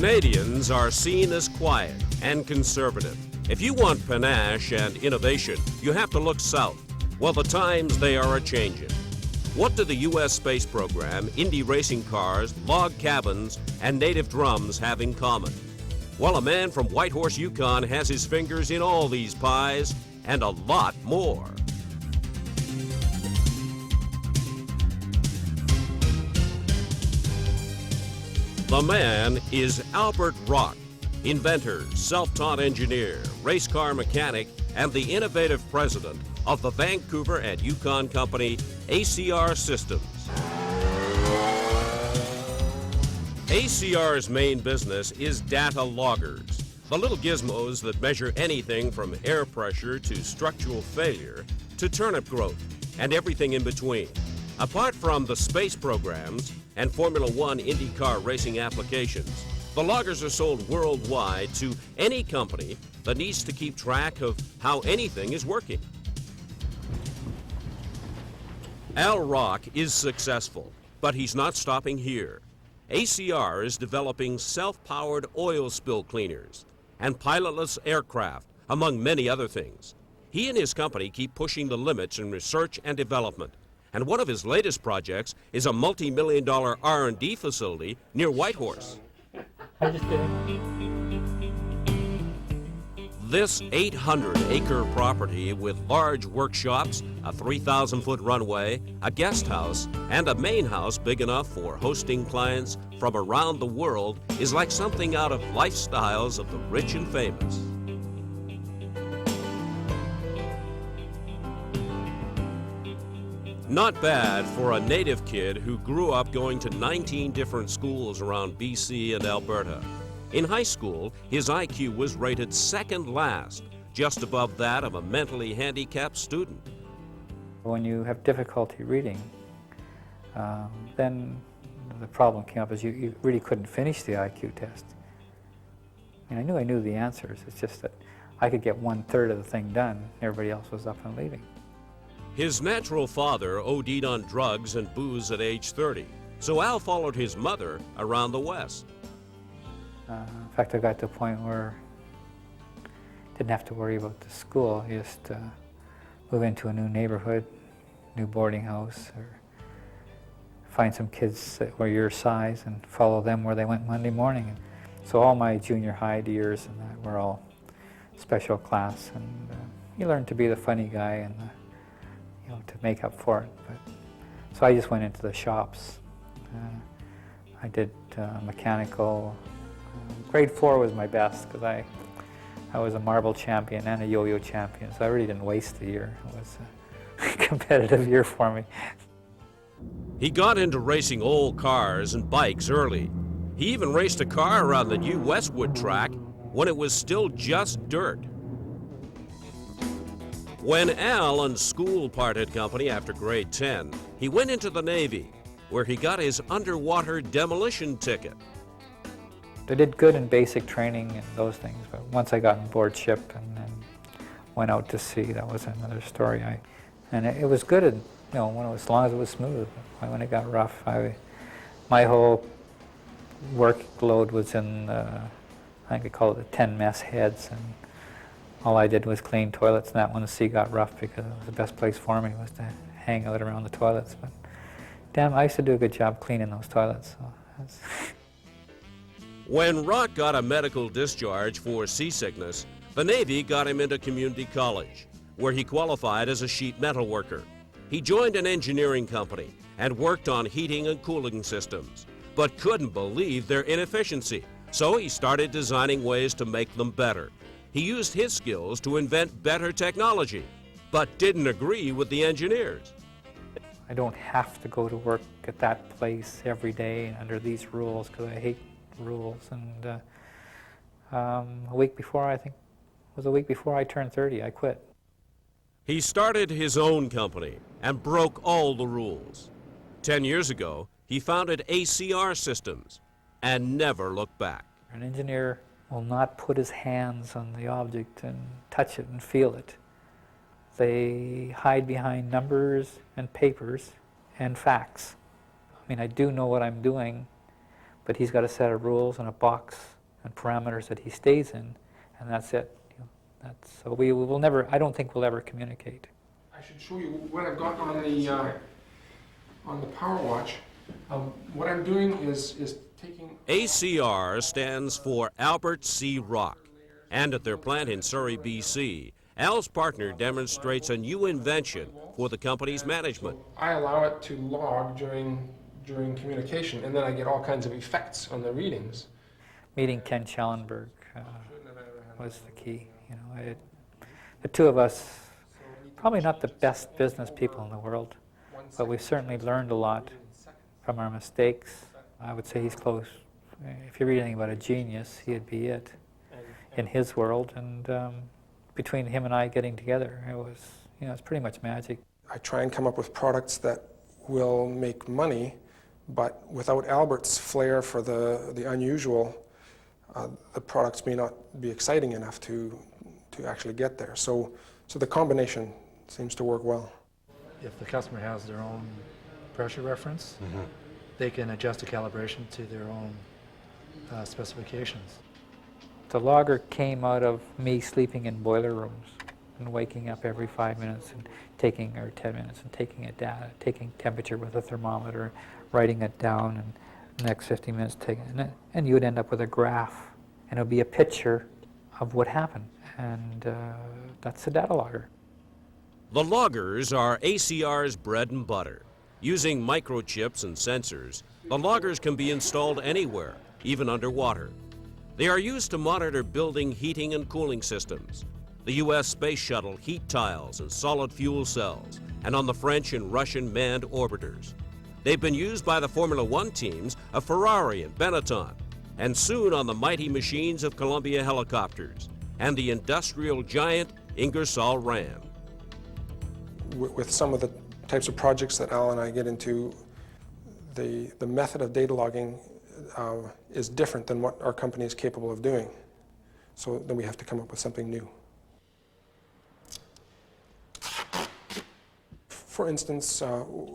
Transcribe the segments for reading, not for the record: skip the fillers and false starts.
Canadians are seen as quiet and conservative. If you want panache and innovation, you have to look south. Well, the times, they are a-changin'. What do the U.S. space program, Indy racing cars, log cabins, and native drums have in common? Well, a man from Whitehorse, Yukon has his fingers in all these pies and a lot more. The man is Albert Rock, inventor, self-taught engineer, race car mechanic, and the innovative president of the Vancouver and Yukon company ACR Systems. ACR's main business is data loggers, the little gizmos that measure anything from air pressure to structural failure to turnip growth and everything in between. Apart from the space programs and Formula One Indy car racing applications, the loggers are sold worldwide to any company that needs to keep track of how anything is working. Al Rock is successful, but he's not stopping here. ACR is developing self-powered oil spill cleaners and pilotless aircraft, among many other things. He and his company keep pushing the limits in research and development, and one of his latest projects is a multi-million-dollar R&D facility near Whitehorse. I just did. This 800-acre property with large workshops, a 3,000-foot runway, a guest house, and a main house big enough for hosting clients from around the world is like something out of lifestyles of the rich and famous. Not bad for a native kid who grew up going to 19 different schools around BC and Alberta. In high school, his IQ was rated second last, just above that of a mentally handicapped student. When you have difficulty reading, then the problem came up is you really couldn't finish the IQ test. And I knew the answers, it's just that I could get 1/3 of the thing done, everybody else was up and leaving. His natural father OD'd on drugs and booze at age 30, so Al followed his mother around the West. In fact, I got to a point where I didn't have to worry about the school, just move into a new neighborhood, new boarding house, or find some kids that were your size and follow them where they went Monday morning. So all my junior high years and that were all special class, and you learn to be the funny guy and to make up for it. So I just went into the shops. I did mechanical. Grade 4 was my best because I was a marble champion and a yo-yo champion, so I really didn't waste the year. It was a competitive year for me. He got into racing old cars and bikes early. He even raced a car around the new Westwood track when it was still just dirt. When Al and school parted company after grade 10, he went into the Navy, where he got his underwater demolition ticket. I did good in basic training and those things, but once I got on board ship and then went out to sea, that was another story. And it was good, when as long as it was smooth. When it got rough, my whole workload was in, I think they call it the 10 mess heads, and all I did was clean toilets, and that when the sea got rough, because it was the best place for me was to hang out around the toilets. But damn, I used to do a good job cleaning those toilets. So When Rock got a medical discharge for seasickness, the Navy got him into community college, where he qualified as a sheet metal worker. He joined an engineering company and worked on heating and cooling systems, but couldn't believe their inefficiency, so he started designing ways to make them better. He used his skills to invent better technology, but didn't agree with the engineers. I don't have to go to work at that place every day under these rules, because I hate rules. And a week before I turned 30, I quit. He started his own company and broke all the rules. 10 years ago, he founded ACR Systems and never looked back. An engineer will not put his hands on the object and touch it and feel it. They hide behind numbers and papers and facts. I mean, I do know what I'm doing, but he's got a set of rules and a box and parameters that he stays in, and that's it. So we will never, I don't think we'll ever communicate. I should show you what I've got on the Power Watch. What I'm doing is taking... ACR stands for Albert C. Rock, and at their plant in Surrey, BC, Al's partner demonstrates a new invention for the company's management. I allow it to log during communication, and then I get all kinds of effects on the readings. Meeting Ken Schellenberg was the key. The two of us, probably not the best business people in the world, but we certainly learned a lot from our mistakes. I would say he's close. If you read anything about a genius, he'd be it in his world. And between him and I getting together, it was, it's pretty much magic. I try and come up with products that will make money, but without Albert's flair for the unusual, the products may not be exciting enough to actually get there. So the combination seems to work well. If the customer has their own pressure reference, they can adjust the calibration to their own specifications. The logger came out of me sleeping in boiler rooms and waking up every 5 minutes and taking, or 10 minutes, and taking it down, taking temperature with a thermometer, writing it down, and the next 50 minutes taking it, and you would end up with a graph, and it would be a picture of what happened, and that's the data logger. The loggers are ACR's bread and butter. Using microchips and sensors, the loggers can be installed anywhere, even underwater. They are used to monitor building heating and cooling systems, the U.S. space shuttle heat tiles and solid fuel cells, and on the French and Russian manned orbiters. They've been used by the Formula One teams of Ferrari and Benetton, and soon on the mighty machines of Columbia helicopters and the industrial giant Ingersoll Rand. With some of the types of projects that Al and I get into, the method of data logging is different than what our company is capable of doing. So then we have to come up with something new. For instance,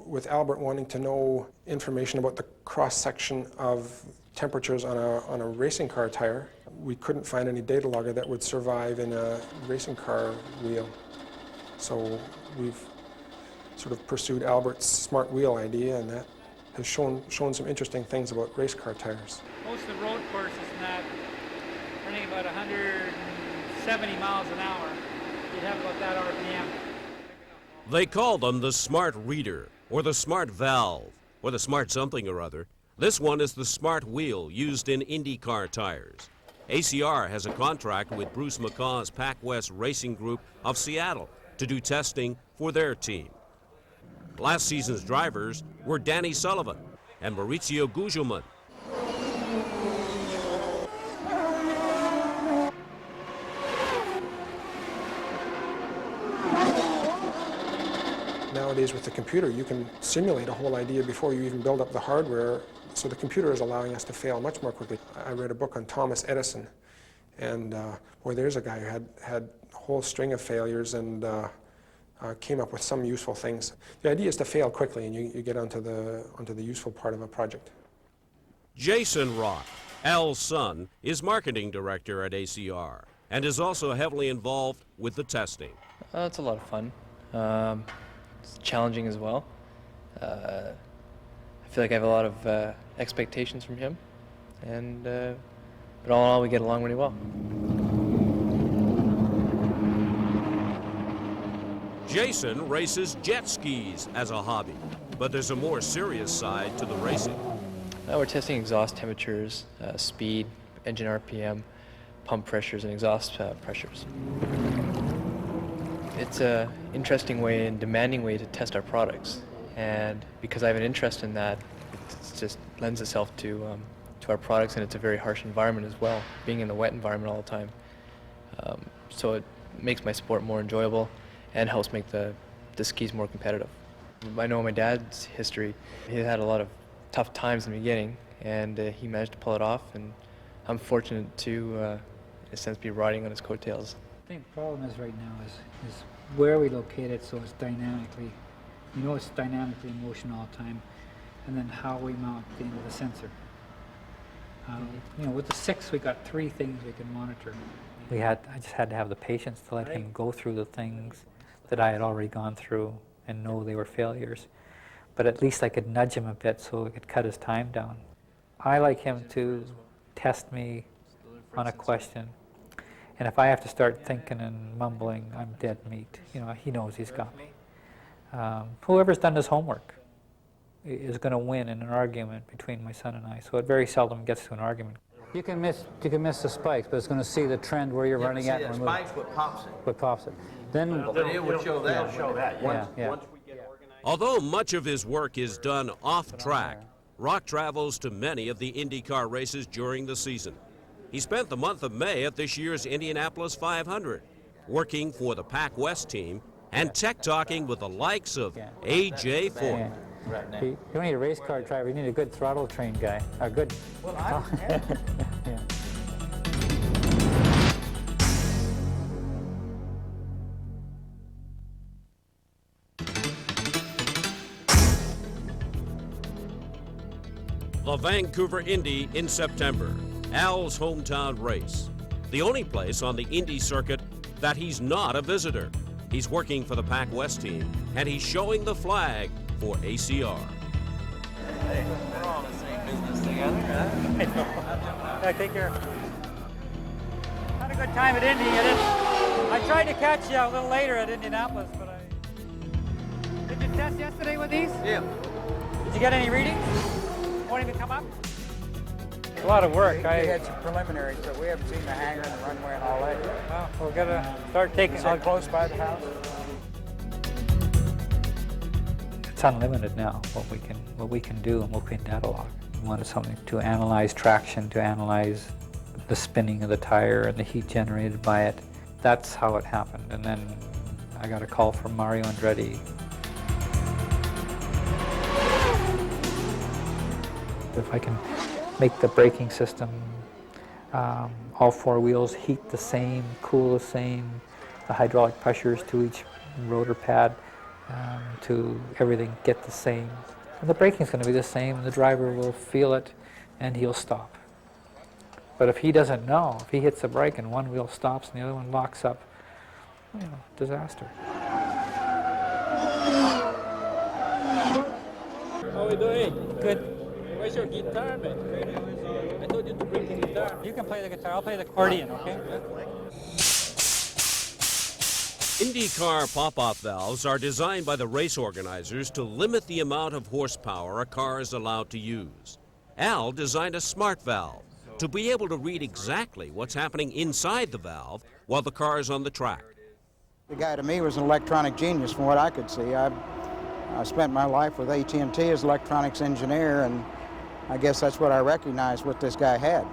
with Albert wanting to know information about the cross-section of temperatures on a racing car tire, we couldn't find any data logger that would survive in a racing car wheel. So we've sort of pursued Albert's smart wheel idea, and that has shown some interesting things about race car tires. Most of the road courses and that running about 170 miles an hour. You'd have about that RPM. They call them the smart reader, or the smart valve, or the smart something or other. This one is the smart wheel used in Indy car tires. ACR has a contract with Bruce McCaw's Pac West Racing Group of Seattle to do testing for their team. Last season's drivers were Danny Sullivan and Maurizio Gugelmin. Nowadays with the computer, you can simulate a whole idea before you even build up the hardware, so the computer is allowing us to fail much more quickly. I read a book on Thomas Edison, and boy, there's a guy who had a whole string of failures and came up with some useful things. The idea is to fail quickly, and you get onto the useful part of a project. Jason Rock, Al's son, is marketing director at ACR and is also heavily involved with the testing. It's a lot of fun. It's challenging as well. I feel like I have a lot of expectations from him, and but all in all, we get along really well. Jason races jet skis as a hobby, but there's a more serious side to the racing. We're testing exhaust temperatures, speed, engine RPM, pump pressures, and exhaust pressures. It's an interesting way and demanding way to test our products, and because I have an interest in that, it just lends itself to our products, and it's a very harsh environment as well, being in the wet environment all the time. So it makes my sport more enjoyable and helps make the skis more competitive. I know my dad's history. He had a lot of tough times in the beginning, and he managed to pull it off, and I'm fortunate to, in a sense, be riding on his coattails. I think the problem is right now is where we locate it, so it's dynamically, it's dynamically in motion all the time, and then how we mount the end of the sensor. You know, with the 6, we got 3 things we can monitor. I just had to have the patience to let him go through the things that I had already gone through and know they were failures. But at least I could nudge him a bit so it could cut his time down. I like him to test me on a question, and if I have to start thinking and mumbling, I'm dead meat. You know, he knows he's got me. Whoever's done his homework is going to win in an argument between my son and I, so it very seldom gets to an argument. You can miss the spikes, but it's going to see the trend where you're running at. The spikes, what pops it. What pops it. Then, But it would show that. It'll show that. yeah. Although much of his work is done off track, Rock travels to many of the IndyCar races during the season. He spent the month of May at this year's Indianapolis 500, working for the Pac West team and tech-talking with the likes of A.J. Foyt. You don't need a race car driver, you need a good throttle trained guy. A good. Well, I Yeah. The Vancouver Indy in September, Al's hometown race. The only place on the Indy circuit that he's not a visitor. He's working for the Pac West team, and he's showing the flag for ACR. Hey, we're all in the same business together, huh? Yeah, take care. Had a good time at Indy. I tried to catch you a little later at Indianapolis, but Did you test yesterday with these? Yeah. Did you get any readings? Won't even come up? A lot of work. We had some preliminaries, but we haven't seen the hangar and the runway and all that. Well, we're gonna start taking. Is it close by the house? It's unlimited now, what we can do and what we can data log. We wanted something to analyze traction, to analyze the spinning of the tire and the heat generated by it. That's how it happened. And then I got a call from Mario Andretti. If I can make the braking system, all 4 wheels heat the same, cool the same, the hydraulic pressures to each rotor pad, to everything get the same. And the braking's going to be the same, and the driver will feel it, and he'll stop. But if he doesn't know, if he hits the brake and one wheel stops and the other one locks up, you know, disaster. How are you doing? Good. Where's your guitar, man? I told you to bring the guitar. You can play the guitar. I'll play the accordion, okay? IndyCar pop-off valves are designed by the race organizers to limit the amount of horsepower a car is allowed to use. Al designed a smart valve to be able to read exactly what's happening inside the valve while the car is on the track. The guy to me was an electronic genius from what I could see. I spent my life with AT&T as electronics engineer, and I guess that's what I recognized what this guy had.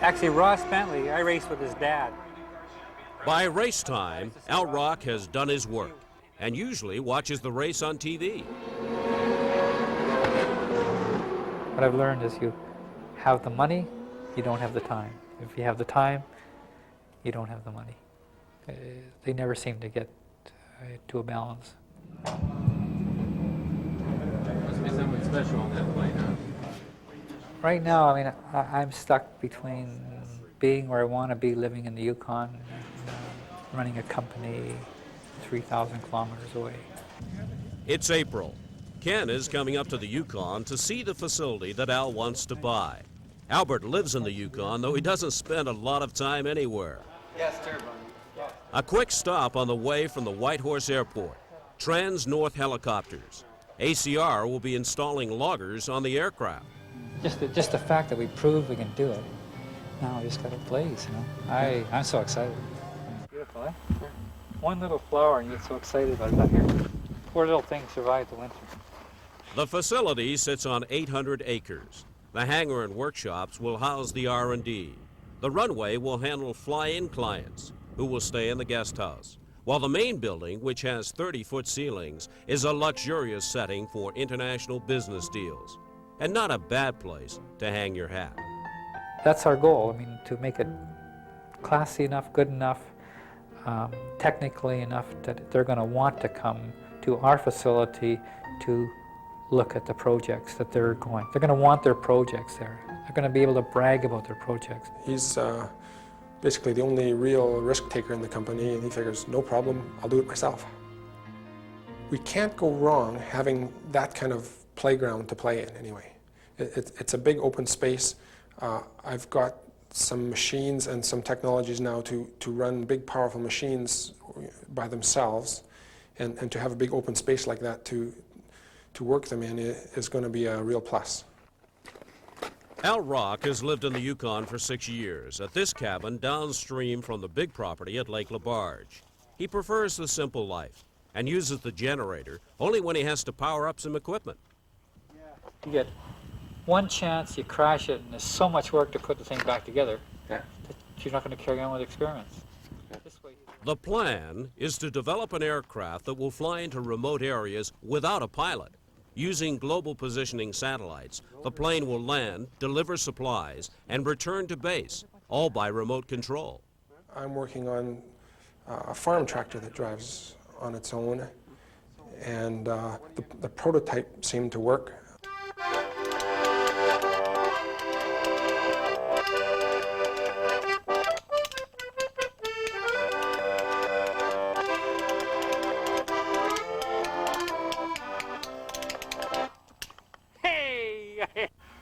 Actually, Ross Bentley, I raced with his dad. By race time, Al Rock has done his work and usually watches the race on TV. What I've learned is you have the money, you don't have the time. If you have the time, you don't have the money. They never seem to get to a balance. Must be something special on that plane, huh? Right now, I mean, I'm stuck between being where I want to be, living in the Yukon, and running a company 3,000 kilometers away. It's April. Ken is coming up to the Yukon to see the facility that Al wants to buy. Albert lives in the Yukon, though he doesn't spend a lot of time anywhere. Yes, turbine. A quick stop on the way from the Whitehorse Airport. Trans-North helicopters. ACR will be installing loggers on the aircraft. Just the fact that we proved we can do it. Now we just got to blaze, you know. I'm so excited. Beautiful, eh? Yeah. One little flower and you get so excited about it. Here. Poor little thing survived the winter. The facility sits on 800 acres. The hangar and workshops will house the R&D. The runway will handle fly-in clients who will stay in the guest house, while the main building, which has 30-foot ceilings, is a luxurious setting for international business deals, and not a bad place to hang your hat. That's our goal. I mean, to make it classy enough, good enough, technically enough that they're going to want to come to our facility to look at the projects that they're going. They're going to want their projects there. They're going to be able to brag about their projects. He's basically the only real risk taker in the company, and he figures, no problem, I'll do it myself. We can't go wrong having that kind of playground to play in anyway. It's a big open space. I've got some machines and some technologies now to run big powerful machines by themselves, and to have a big open space like that to work them in is going to be a real plus. Al Rock has lived in the Yukon for 6 years at this cabin downstream from the big property at Lake LaBarge. He prefers the simple life and uses the generator only when he has to power up some equipment. You get one chance, you crash it, and there's so much work to put the thing back together that you're not going to carry on with experiments. This way. The plan is to develop an aircraft that will fly into remote areas without a pilot. Using global positioning satellites, the plane will land, deliver supplies, and return to base, all by remote control. I'm working on a farm tractor that drives on its own, and the prototype seemed to work.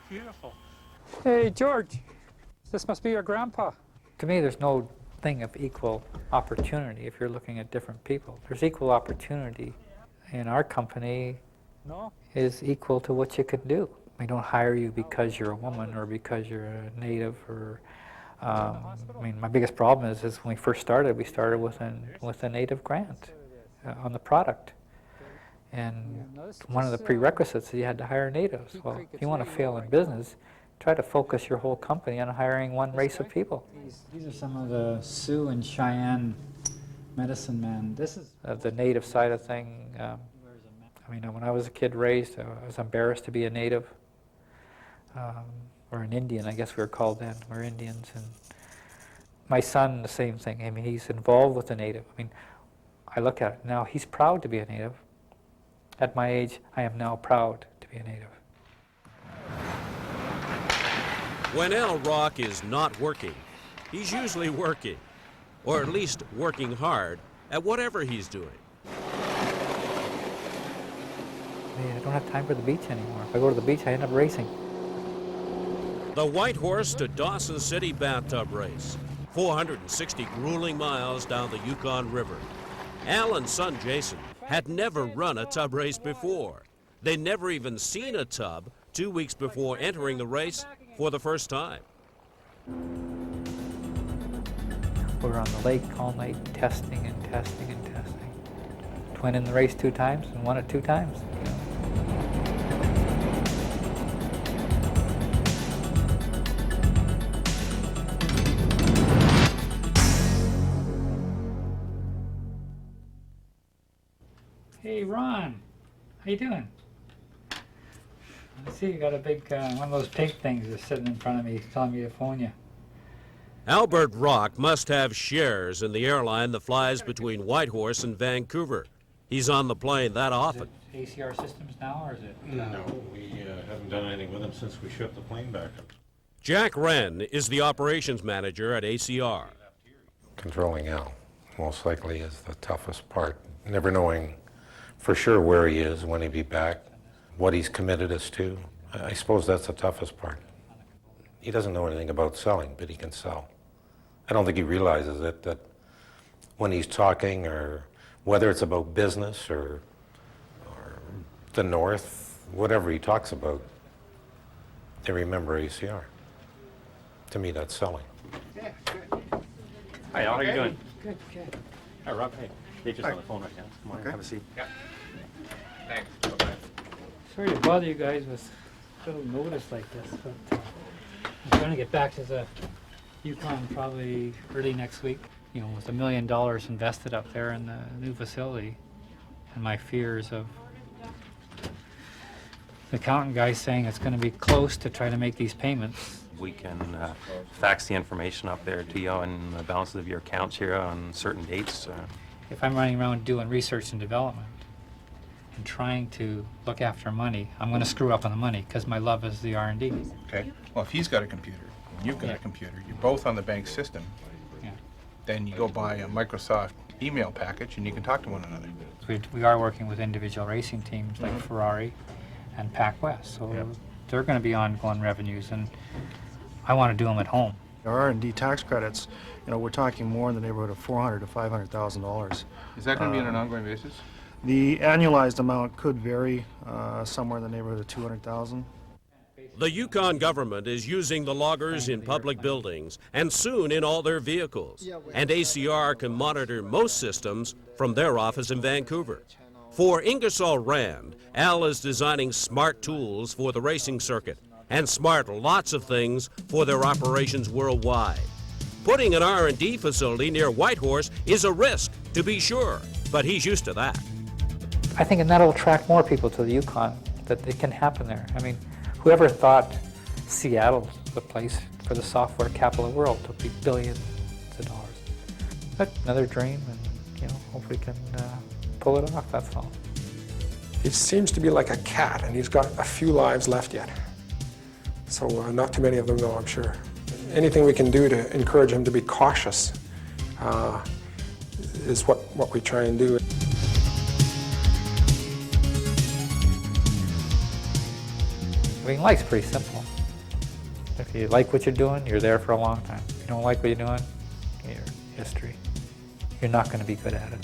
Beautiful. Hey, George, this must be your grandpa. To me, there's no thing of equal opportunity if you're looking at different people. There's equal opportunity in our company is equal to what you can do. We don't hire you because you're a woman or because you're a native or, I mean, my biggest problem is when we first started, we started with a native grant on the product. And one of the prerequisites is you had to hire natives. Well, if you want to fail in business, try to focus your whole company on hiring one race of people. These are some of the Sioux and Cheyenne medicine men. This is The native side of thing. I mean, when I was a kid raised, I was embarrassed to be a native. Or an Indian, I guess we were called then. We're Indians. And my son, the same thing. I mean, he's involved with the native. I mean, I look at it now, he's proud to be a native. At my age, I am now proud to be a native. When Al Rock is not working, he's usually working, or at least working hard at whatever he's doing. I don't have time for the beach anymore. If I go to the beach, I end up racing. The White Horse to Dawson City bathtub race, 460 grueling miles down the Yukon River. Al and son Jason had never run a tub race before. They'd never even seen a tub 2 weeks before entering the race for the first time. We were on the lake all night testing and testing and testing. Went in the race 2 times and won it 2 times. Hey, Ron, how you doing? I see you got a big, one of those pink things that's sitting in front of me telling me to phone you. Albert Rock must have shares in the airline that flies between Whitehorse and Vancouver. He's on the plane that often. Is it ACR Systems now, or is it? No, we haven't done anything with them since we shipped the plane back. Jack Wren is the operations manager at ACR. Controlling Al most likely is the toughest part. Never knowing for sure where he is, when he'll be back, what he's committed us to. I suppose that's the toughest part. He doesn't know anything about selling, but he can sell. I don't think he realizes it, that when he's talking, or whether it's about business or the North, whatever he talks about, they remember ACR. To me, that's selling. Yeah, good. Hi, Al, how are you doing? Good, good. Hi, Rob. Hey, they're just on the phone right now. Come on, have a seat. Yeah. Thanks. Bye-bye. Sorry to bother you guys with a little notice like this, but I'm trying to get back to the Yukon probably early next week. You know, with $1 million invested up there in the new facility, and my fears of the accountant guy saying it's going to be close to try to make these payments We can fax the information up there to you and the balances of your accounts here on certain dates. If I'm running around doing research and development and trying to look after money, I'm going to screw up on the money because my love is the R&D. Okay. Well, if he's got a computer and you've got a computer, you're both on the bank system, then you go buy a Microsoft email package and you can talk to one another. We are working with individual racing teams like Ferrari and Pac West, so they're going to be ongoing revenues, and I want to do them at home. Our R&D tax credits, you know, we're talking more in the neighborhood of $400,000 to $500,000. Is that going to be on an ongoing basis? The annualized amount could vary somewhere in the neighborhood of $200,000. The Yukon government is using the loggers in public buildings and soon in all their vehicles. And ACR can monitor most systems from their office in Vancouver. For Ingersoll Rand, Al is designing smart tools for the racing circuit and smart lots of things for their operations worldwide. Putting an R&D facility near Whitehorse is a risk, to be sure, but he's used to that. I think and that'll attract more people to the Yukon, that it can happen there. I mean, whoever thought Seattle's the place for the software capital of the world to be billions of dollars. But another dream, and you know, hopefully can pull it off, that's all. He seems to be like a cat, and he's got a few lives left yet. So not too many of them, though, I'm sure. Anything we can do to encourage him to be cautious is what we try and do. I mean, life's pretty simple. If you like what you're doing, you're there for a long time. If you don't like what you're doing, you're history. You're not going to be good at it.